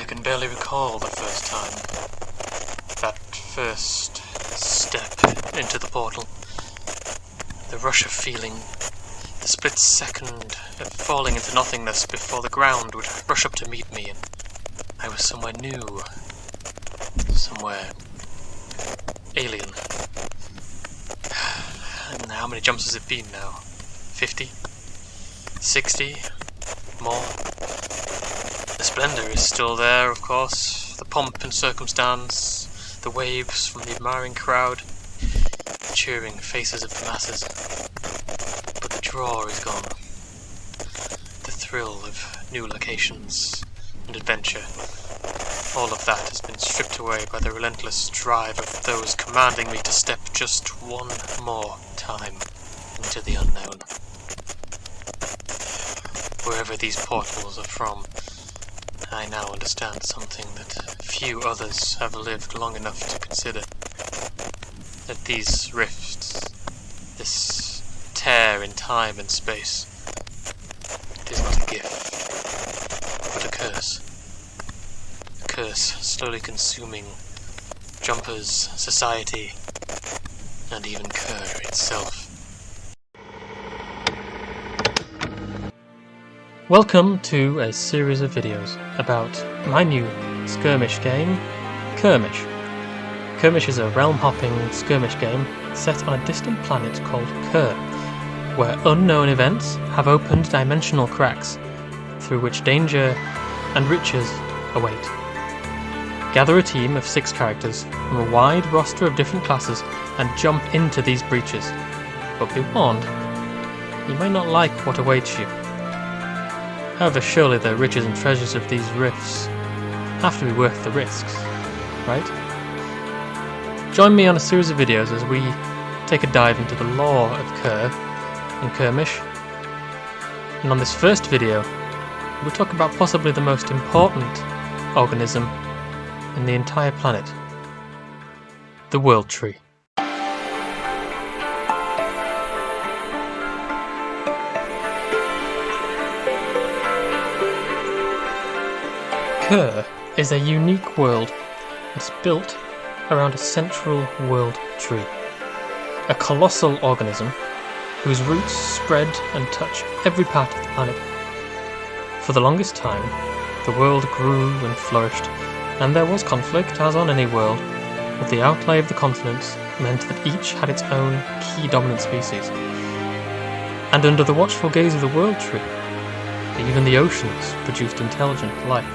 I can barely recall the first time. That first step into the portal. The rush of feeling. The split second of falling into nothingness before the ground would rush up to meet me, and I was somewhere new. Somewhere alien. And how many jumps has it been now? 50? 60? More? The splendour is still there, of course. The pomp and circumstance. The waves from the admiring crowd. The cheering faces of the masses. But the draw is gone. The thrill of new locations and adventure. All of that has been stripped away by the relentless drive of those commanding me to step just one more time into the unknown. Wherever these portals are from, I now understand something that few others have lived long enough to consider. That these rifts, this tear in time and space, it is not a gift, but a curse. A curse slowly consuming Jumper's society, and even Curr itself. Welcome to a series of videos about my new skirmish game, Curr-mish. Curr-mish is a realm-hopping skirmish game set on a distant planet called Curr, where unknown events have opened dimensional cracks through which danger and riches await. Gather a team of 6 characters from a wide roster of different classes and jump into these breaches. But be warned, you may not like what awaits you. However, surely the riches and treasures of these rifts have to be worth the risks, right? Join me on a series of videos as we take a dive into the lore of Curr and Curr-mish. And on this first video, we'll talk about possibly the most important organism in the entire planet, the Worldtree. Curr is a unique world that's built around a central world tree. A colossal organism whose roots spread and touch every part of the planet. For the longest time, the world grew and flourished, and there was conflict, as on any world, but the outlay of the continents meant that each had its own key dominant species. And under the watchful gaze of the Worldtree, even the oceans produced intelligent life.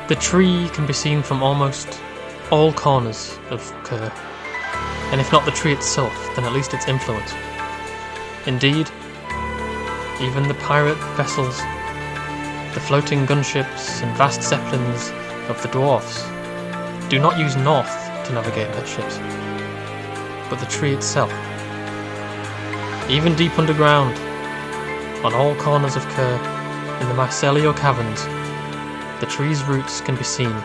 The tree can be seen from almost all corners of Curr, and if not the tree itself, then at least its influence. Indeed, even the pirate vessels, the floating gunships and vast zeppelins of the dwarfs do not use north to navigate their ships, but the tree itself. Even deep underground, on all corners of Curr, in the mycelial caverns, the tree's roots can be seen,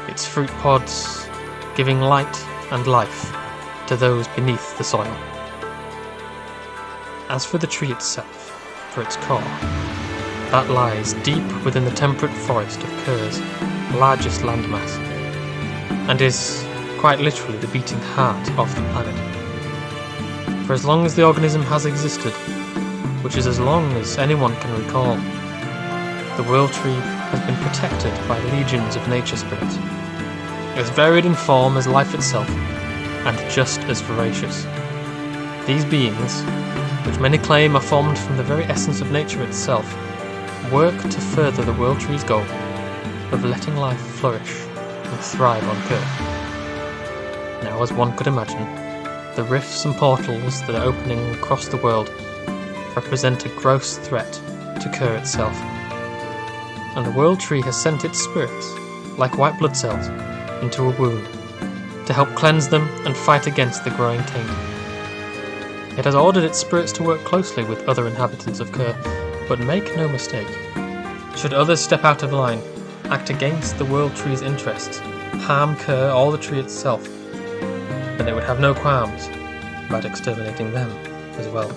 its fruit pods giving light and life to those beneath the soil. As for the tree itself, for its core, that lies deep within the temperate forest of Curr's largest landmass, and is quite literally the beating heart of the planet. For as long as the organism has existed, which is as long as anyone can recall, the Worldtree has been protected by legions of nature spirits, as varied in form as life itself, and just as voracious. These beings, which many claim are formed from the very essence of nature itself, work to further the Worldtree's goal of letting life flourish and thrive on Curr. Now, as one could imagine, the rifts and portals that are opening across the world represent a gross threat to Curr itself. And the Worldtree has sent its spirits, like white blood cells, into a wound, to help cleanse them and fight against the growing taint. It has ordered its spirits to work closely with other inhabitants of Curr, but make no mistake, should others step out of line, act against the Worldtree's interests, harm Curr or the tree itself, then it would have no qualms about exterminating them as well.